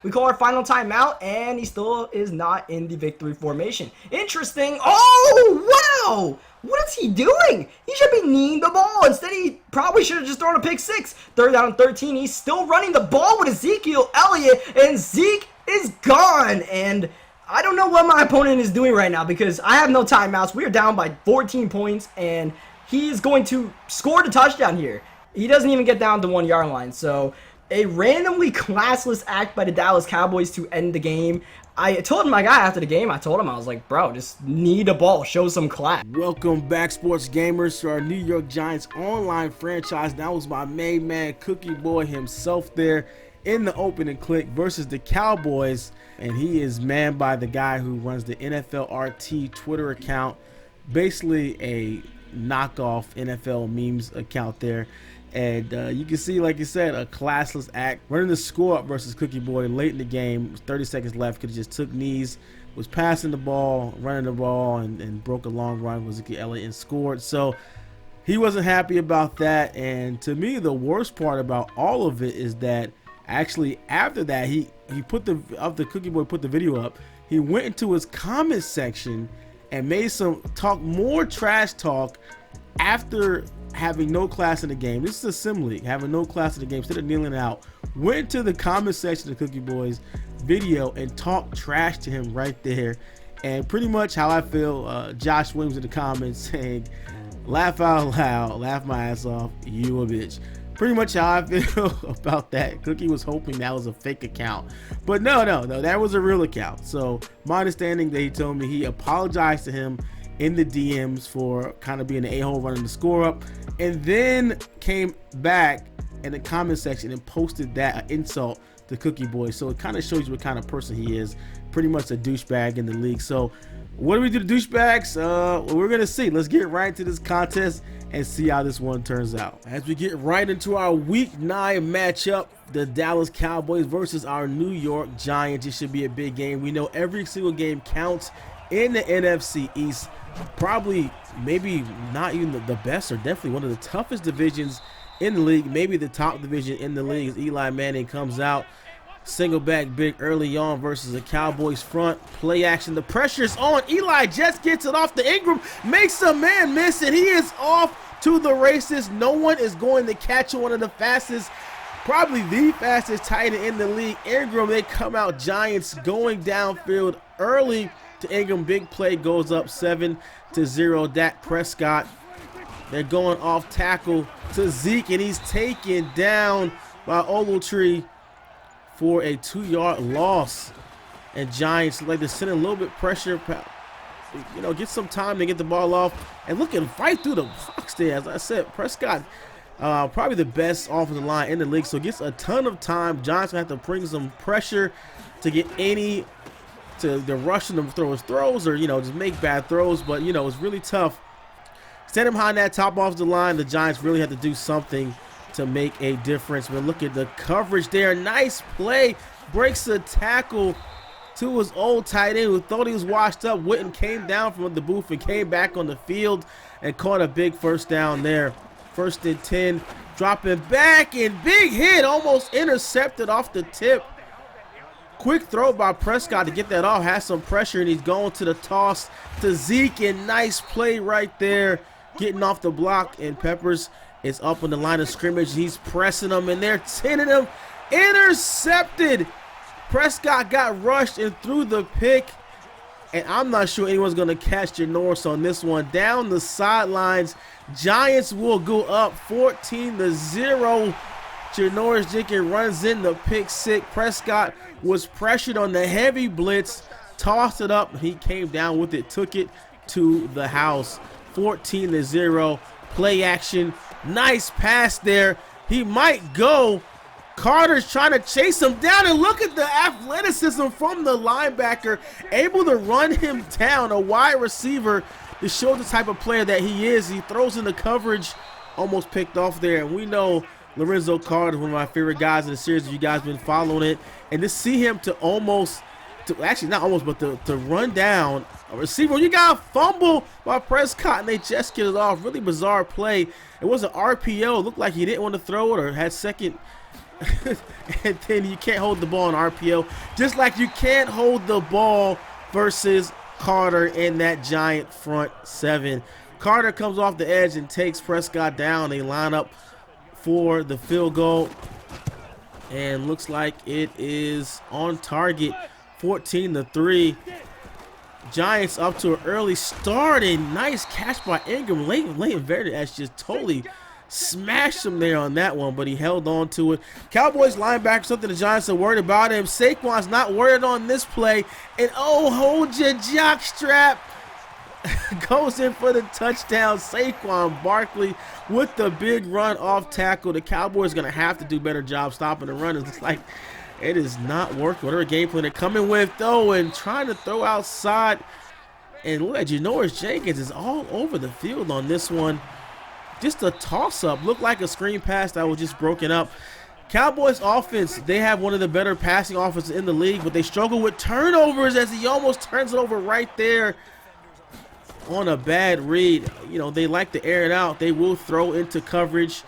We call our final timeout, and he still is not in the victory formation. Interesting. Oh, wow! What is he doing? He should be kneeing the ball. Instead, he probably should have just thrown a pick six. Third down and 13. He's still running the ball with Ezekiel Elliott, and Zeke is gone. And I don't know what my opponent is doing right now because I have no timeouts. We are down by 14 points, and he is going to score the touchdown here. He doesn't even get down the 1 yard line. So a randomly classless act by the Dallas Cowboys to end the game. I told my guy after the game, I was like, bro, just need a ball, show some class. Welcome back, sports gamers, to our New York Giants online franchise. That was my main man, Cookie Boy himself there in the opening click versus the Cowboys. And he is manned by the guy who runs the NFL RT Twitter account, basically a knockoff NFL memes account there. And you can see, like you said, a classless act running the score up versus Cookie Boy late in the game. 30 seconds left, could have just took knees, was passing the ball, running the ball, and broke a long run with Ezekiel Elliott and scored. So he wasn't happy about that. And to me, the worst part about all of it is that actually after that, he put the Cookie Boy put the video up. He went into his comment section and made some more trash talk after having no class in the game. This is a sim league, having no class in the game. Instead of kneeling out, went to the comment section of Cookie Boy's video and talked trash to him right there. And pretty much how I feel, Josh Williams in the comments saying, laugh out loud, laugh my ass off, you a bitch. Pretty much how I feel about that. Cookie was hoping that was a fake account, but no, that was a real account. So my understanding, that he told me he apologized to him in the DMs for kind of being an a-hole running the score up, and then came back in the comment section and posted that insult to Cookie Boy. So it kind of shows you what kind of person he is. Pretty much a douchebag in the league. So what do we do to douchebags? Well, we're gonna see. Let's get right into this contest and see how this one turns out. As we get right into our week 9 matchup, the Dallas Cowboys versus our New York Giants. It should be a big game. We know every single game counts in the NFC East. Probably, maybe not even the best, or definitely one of the toughest divisions in the league. Maybe the top division in the league as Eli Manning comes out. Single back big early on versus the Cowboys front. Play action. The pressure's on. Eli just gets it off to Ingram. Makes a man miss, and he is off to the races. No one is going to catch one of the fastest, probably the fastest tight end in the league. Ingram, they come out. Giants going downfield early to Ingram. Big play, goes up 7-0. Dak Prescott, they're going off tackle to Zeke, and he's taken down by Ogletree for a 2-yard loss. And Giants like to send a little bit pressure, get some time to get the ball off. And looking right through the box there, as I said, Prescott, probably the best offensive line in the league, so gets a ton of time. Giants have to bring some pressure to get to rush him to throw his throws, or just make bad throws. But it's really tough. Standing behind that top off the line, the Giants really have to do something to make a difference. But look at the coverage there. Nice play. Breaks the tackle to his old tight end who thought he was washed up. Witten came down from the booth and came back on the field and caught a big first down there. 1st and 10. Dropping back, and big hit. Almost intercepted off the tip. Quick throw by Prescott to get that off. Has some pressure, and he's going to the toss to Zeke. And nice play right there. Getting off the block, and Peppers is up on the line of scrimmage. He's pressing them, and they're tinning him. Intercepted. Prescott got rushed and threw the pick. And I'm not sure anyone's going to catch Janoris on this one. Down the sidelines, Giants will go up 14-0. Janoris Jenkins runs in the pick six. Prescott was pressured on the heavy blitz, tossed it up. He came down with it, took it to the house. 14-0. Play action. Nice pass there. He might go. Carter's trying to chase him down, and look at the athleticism from the linebacker, able to run him down. A wide receiver to show the type of player that he is. He throws in the coverage, almost picked off there. And we know Lorenzo Carter is one of my favorite guys in the series. If you guys been following it, and to see him to run down a receiver. You got a fumble by Prescott, and they just get it off. Really bizarre play. It was an RPO. It looked like he didn't want to throw it, or had second And then you can't hold the ball in RPO, just like you can't hold the ball versus Carter in that giant front seven. Carter comes off the edge and takes Prescott down. They line up for the field goal, and looks like it is on target. 14-3. Giants up to an early start, and nice catch by Ingram. Leighton Vander just totally smashed him there on that one, but he held on to it. Cowboys linebacker, something the Giants are worried about him. Saquon's not worried on this play, and oh, hold your jock strap. Goes in for the touchdown. Saquon Barkley with the big run off tackle. The Cowboys going to have to do a better job stopping the run. It's like it is not working. Whatever game plan they're coming with, though, and trying to throw outside. And look at Janoris Jenkins is all over the field on this one. Just a toss-up. Looked like a screen pass that was just broken up. Cowboys offense, they have one of the better passing offenses in the league, but they struggle with turnovers as he almost turns it over right there on a bad read. You know, they like to air it out. They will throw into coverage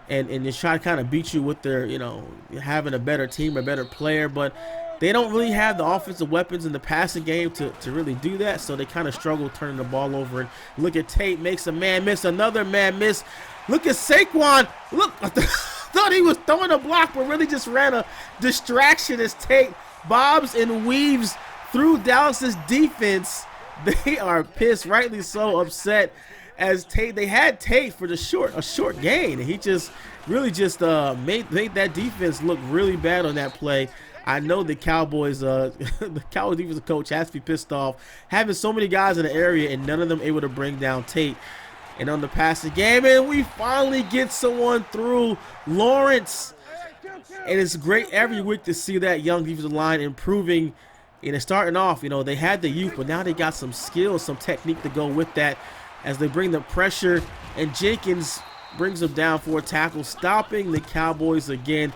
and just try to kind of beat you with their, you know, having a better team, a better player, but they don't really have the offensive weapons in the passing game to really do that, so they kind of struggle turning the ball over. And look at Tate, makes a man miss, another man miss. Look at Saquon. Look, I thought he was throwing a block, but really just ran a distraction as Tate bobs and weaves through Dallas's defense. They are pissed, rightly so, upset, as Tate, they had Tate for a short gain, and he just really just made that defense look really bad on that play. I know the Cowboys, the Cowboys defensive coach has to be pissed off having so many guys in the area and none of them able to bring down Tate. And on the passing game, and we finally get someone through, Lawrence. And it's great every week to see that young defensive line improving. And it's starting off, you know, they had the youth, but now they got some skills, some technique to go with that as they bring the pressure. And Jenkins brings them down for a tackle, stopping the Cowboys again.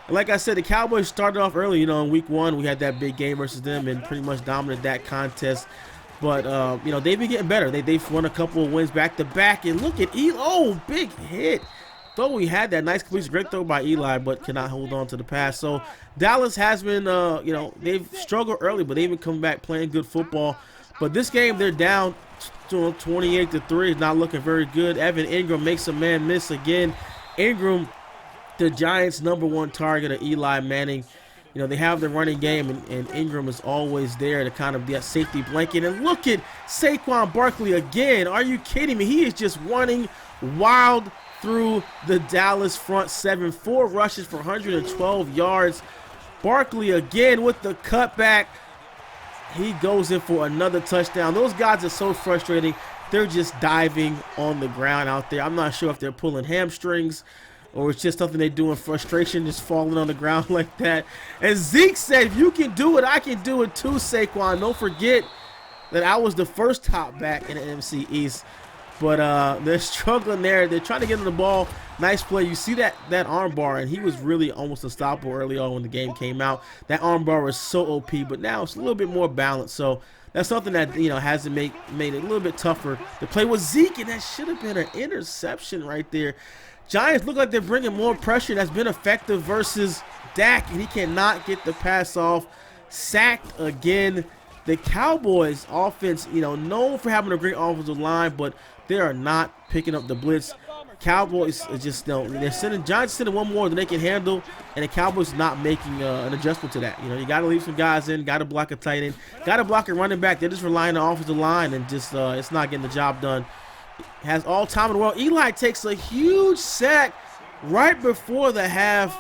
And like I said, the Cowboys started off early. You know, in week one, we had that big game versus them and pretty much dominated that contest. But, you know, they've been getting better. They've won a couple of wins back-to-back. And look at Eli. Oh, big hit. Thought we had that nice completion, great throw by Eli, but cannot hold on to the pass. So Dallas has been, you know, they've struggled early, but they've been coming back playing good football. But this game, they're down 28-3. It's not looking very good. Evan Ingram makes a man miss again. Ingram, the Giants' #1 target of Eli Manning. You know, they have the running game, and Ingram is always there to kind of be a safety blanket. And look at Saquon Barkley again. Are you kidding me? He is just running wild through the Dallas front seven. 4 rushes for 112 yards. Barkley again with the cutback. He goes in for another touchdown. Those guys are so frustrating. They're just diving on the ground out there. I'm not sure if they're pulling hamstrings or it's just something they do in frustration, just falling on the ground like that. And Zeke said, if you can do it, I can do it too, Saquon. Don't forget that I was the first top back in the NFC East. But they're struggling there. They're trying to get him the ball. Nice play. You see that arm bar, and he was really almost unstoppable early on when the game came out. That arm bar was so OP, but now it's a little bit more balanced. So that's something that, you know, has to made it a little bit tougher to play with Zeke, and that should have been an interception right there. Giants look like they're bringing more pressure. That's been effective versus Dak, and he cannot get the pass off. Sacked again. The Cowboys offense, you know, known for having a great offensive line, but they are not picking up the blitz. Cowboys are just, you know, they're sending Giants sending one more than they can handle, and the Cowboys not making an adjustment to that. You know, you got to leave some guys in, got to block a tight end, got to block a running back. They're just relying on the offensive line, and just it's not getting the job done. Has all time in the world. Eli takes a huge sack right before the half.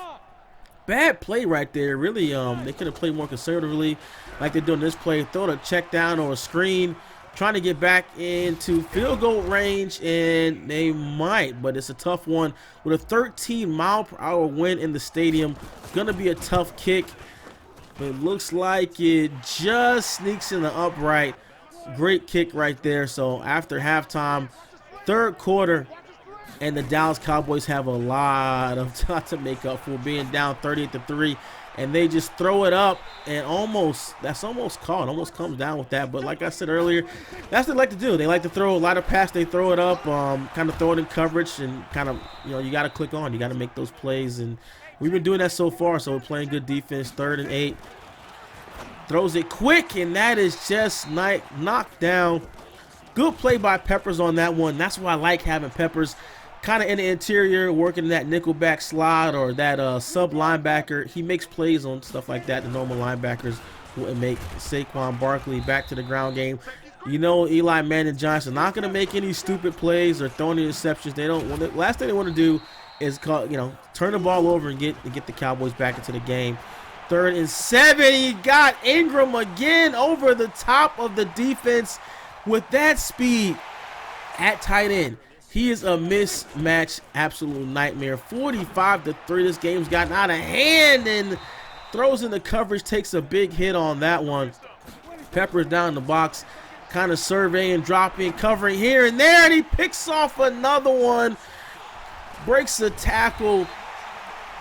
Bad play right there. Really, they could have played more conservatively like they're doing this play. Throw a check down or a screen, trying to get back into field goal range, and they might, but it's a tough one. With a 13-mile-per-hour wind in the stadium, gonna be a tough kick. But it looks like it just sneaks in the upright. Great kick right there. So after halftime, third quarter, and the Dallas Cowboys have a lot of time to make up for being down 38-3, and they just throw it up, and that's almost caught. Almost comes down with that. But like I said earlier, that's what they like to do. They like to throw a lot of pass. They throw it up, kind of throw it in coverage, and kind of, you know, you got to click on. You got to make those plays, and We've been doing that so far, so we're playing good defense. 3rd and 8. Throws it quick, and that is just knocked down. Good play by Peppers on that one. That's why I like having Peppers kind of in the interior, working that nickelback slot or that sub linebacker. He makes plays on stuff like that the normal linebackers wouldn't make. Saquon Barkley back to the ground game. You know, Eli Manning Giants are not going to make any stupid plays or throw any interceptions. They don't. The last thing they want to do is turn the ball over and get the Cowboys back into the game. 3rd and 7. He got Ingram again over the top of the defense with that speed at tight end. He is a mismatch, absolute nightmare. 45-3. This game's gotten out of hand, and throws in the coverage, takes a big hit on that one. Peppers down in the box, kind of surveying, dropping, covering here and there, and he picks off another one. Breaks the tackle,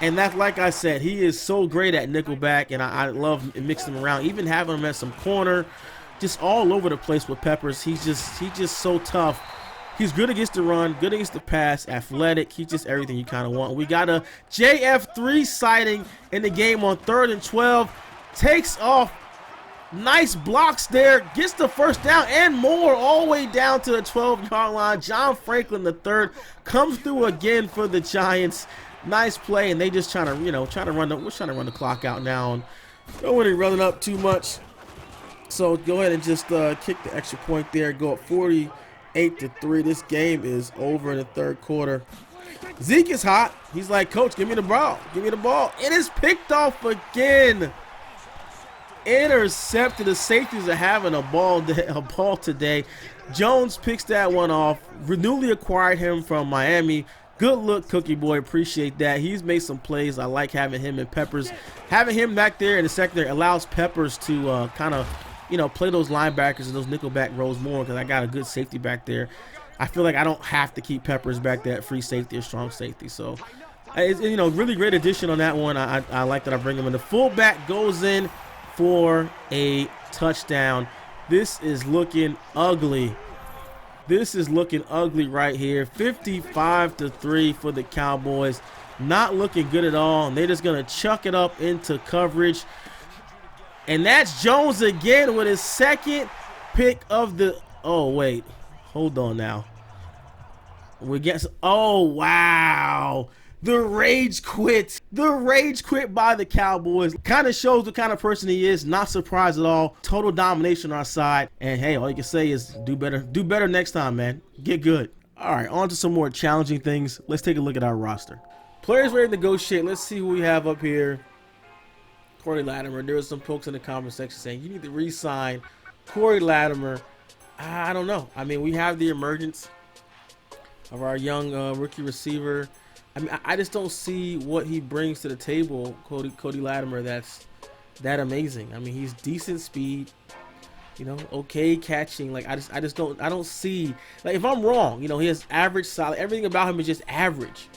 and that's, like I said, he is so great at nickelback, and I love mixing him around, even having him at some corner, just all over the place with Peppers. He's just so tough. He's good against the run, good against the pass, athletic. He's just everything you kind of want. We got a JF3 sighting in the game on 3rd and 12. Takes off. Nice blocks there. Gets the first down and more, all the way down to the 12-yard line. John Franklin III comes through again for the Giants. Nice play, and they just trying to run the clock out now. And don't want to run it up too much. So go ahead and just kick the extra point there. Go up 48-3. This game is over in the 3rd quarter. Zeke is hot. He's like, Coach, give me the ball. Give me the ball. It is picked off again. Intercepted. The safeties are having a ball today. Jones picks that one off. Newly acquired him from Miami. Good look, Cookie Boy. Appreciate that. He's made some plays. I like having him and Peppers. Having him back there in the secondary allows Peppers to kind of, play those linebackers and those nickelback roles more, because I got a good safety back there. I feel like I don't have to keep Peppers back there at free safety or strong safety. So, it's, really great addition on that one. I like that I bring him in. The fullback goes in for a touchdown. This is looking ugly. This is looking ugly right here. 55-3 for the Cowboys. Not looking good at all. And they're just going to chuck it up into coverage. And that's Jones again with his 2nd pick of the... Oh, wait. Hold on now. We get... Oh, wow. The rage quit. The rage quit by the Cowboys. Kind of shows the kind of person he is. Not surprised at all. Total domination on our side. And hey, all you can say is do better. Do better next time, man. Get good. All right, on to some more challenging things. Let's take a look at our roster. Players ready to negotiate. Let's see who we have up here. Corey Latimer. There was some folks in the comment section saying you need to re-sign Corey Latimer. I don't know. I mean, we have the emergence of our young rookie receiver. I mean, I just don't see what he brings to the table, Cody Latimer, that's that amazing. I mean, he's decent speed, okay catching. Like, I don't see, like, if I'm wrong, he has average, solid, everything about him is just average.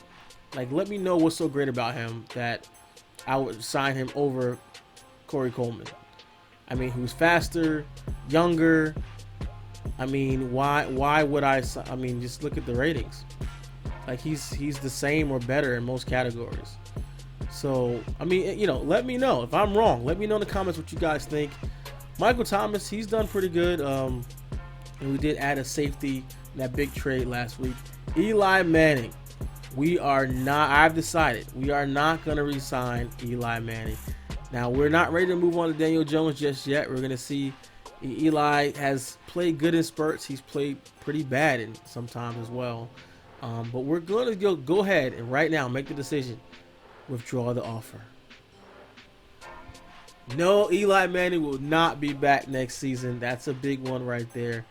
Like, let me know what's so great about him that I would sign him over Corey Coleman. I mean, who's faster, younger. I mean, why would I mean, just look at the ratings. Like, he's the same or better in most categories. So, I mean, let me know if I'm wrong. Let me know in the comments what you guys think. Michael Thomas, he's done pretty good. And we did add a safety in that big trade last week. Eli Manning, I've decided we are not going to re-sign Eli Manning. Now, we're not ready to move on to Daniel Jones just yet. We're going to see. Eli has played good in spurts. He's played pretty bad in sometimes as well. But we're going to go ahead and right now make the decision. Withdraw the offer. No, Eli Manning will not be back next season. That's a big one right there.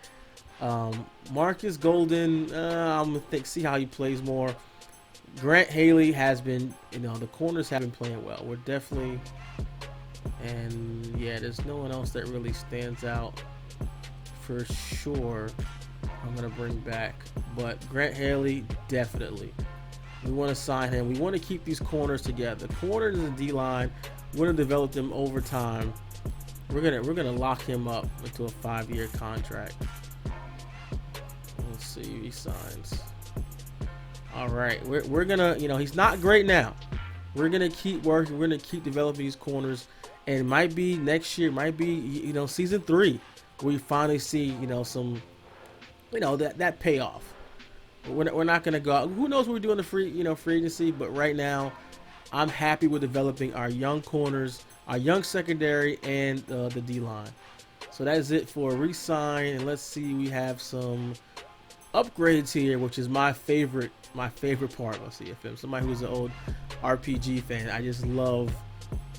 Marcus Golden, I'm going to see how he plays more. Grant Haley has been, the corners have been playing well. We're definitely, and yeah, there's no one else that really stands out for sure. I'm going to bring back, but Grant Haley, definitely. We want to sign him. We want to keep these corners together. Corners and D-line, we're going to develop them over time. We're gonna lock him up into a 5-year contract. Let's see if he signs. All right, we're gonna, he's not great now. we're gonna keep working. We're gonna keep developing these corners, and it might be next year, might be season 3, where we finally see some that payoff. We're not gonna go out. Who knows what we're doing the free agency? But right now, I'm happy with developing our young corners, our young secondary, and the D line. So that is it for re-sign. And let's see, we have some upgrades here, which is my favorite part of CFM. Somebody who's an old RPG fan, I just love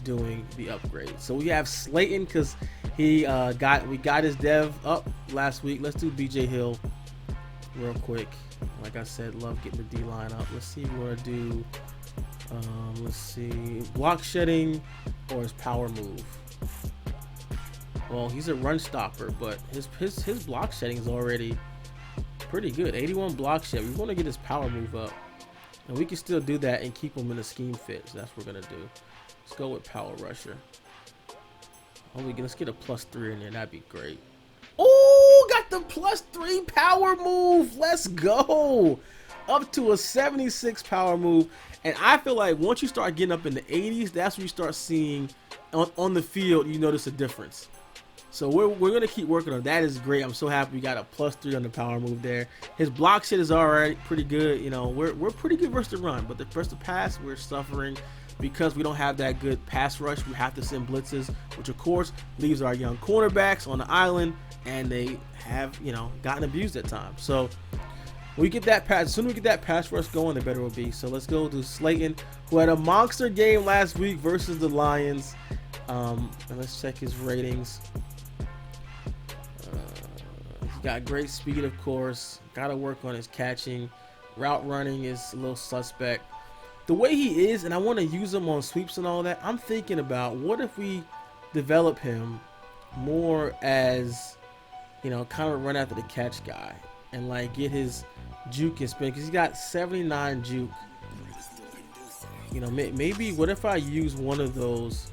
doing the upgrades. So we have Slayton, because we got his dev up last week. Let's do BJ Hill real quick. Like I said, love getting the D line up. Let's see if we want to do let's see, block shedding or his power move. Well, he's a run stopper, but his block shedding is already pretty good. 81 block shed. We want to get his power move up, and we can still do that and keep him in the scheme fit. So that's what we're gonna do. Let's go with power rusher. Let's get a +3 in there. That'd be great. Oh, got the +3 power move. Let's go. Up to a 76 power move. And I feel like once you start getting up in the 80s, that's when you start seeing on the field, you notice a difference. So we're gonna keep working on that. Is great. I'm so happy we got a +3 on the power move there. His block shit is alright, pretty good. We're pretty good versus the run, but versus the pass, we're suffering because we don't have that good pass rush. We have to send blitzes, which of course leaves our young cornerbacks on the island, and they have gotten abused at times. So we get that pass. As soon as we get that pass rush going, the better it will be. So let's go to Slayton, who had a monster game last week versus the Lions. And let's check his ratings. He's got great speed, of course. Got to work on his catching. Route running is a little suspect. The way he is, and I want to use him on sweeps and all that, I'm thinking about what if we develop him more as, kind of a run after the catch guy, and like get his juke and spin, because he's got 79 juke. Maybe what if I use one of those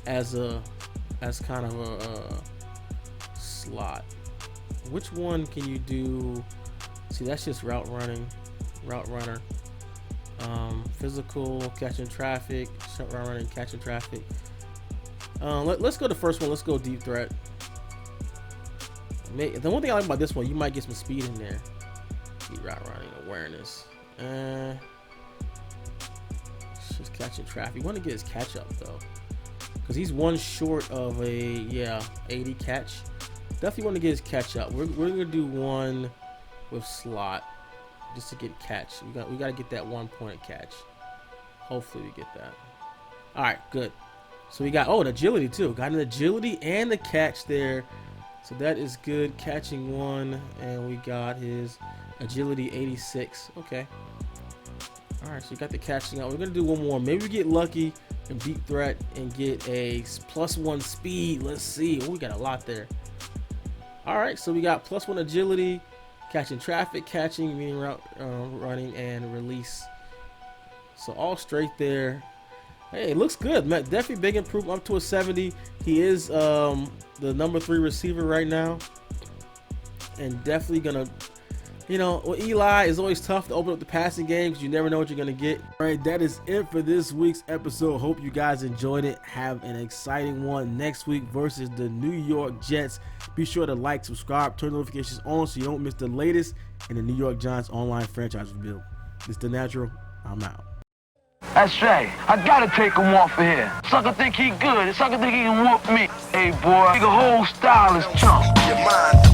as kind of a slot? Which one can you do? See, that's just route runner. Physical, catching traffic, route running, catching traffic. Let's go the first one. Let's go deep threat. The one thing I like about this one, you might get some speed in there. Route running, awareness. It's just catching traffic. You want to get his catch up though, because he's one short of a 80 catch. Definitely want to get his catch up. We're gonna do one with slot just to get catch. We got to get that 1 point catch. Hopefully we get that. All right, good. So we got an agility too. Got an agility and the catch there. So that is good. Catching 1, and we got his agility 86. Okay. All right, so we got the catching out. We're gonna do one more. Maybe we get lucky and deep threat and get a +1 speed. Let's see. Oh, we got a lot there. All right, so we got +1 agility, catching traffic, catching, meaning route running, and release. So all straight there. Hey, it looks good. Definitely big improvement, up to a 70. He is the number 3 receiver right now, and definitely gonna, with Eli, it's always tough to open up the passing game because you never know what you're gonna get. All right, that is it for this week's episode. Hope you guys enjoyed it. Have an exciting one next week versus the New York Jets. Be sure to like, subscribe, turn notifications on so you don't miss the latest in the New York Giants online franchise rebuild. This is The Natural. I'm out. That's Shay. I gotta take him off of here. Sucker think he good. Sucker think he can whoop me. Hey boy, nigga whole style is chump. Your mind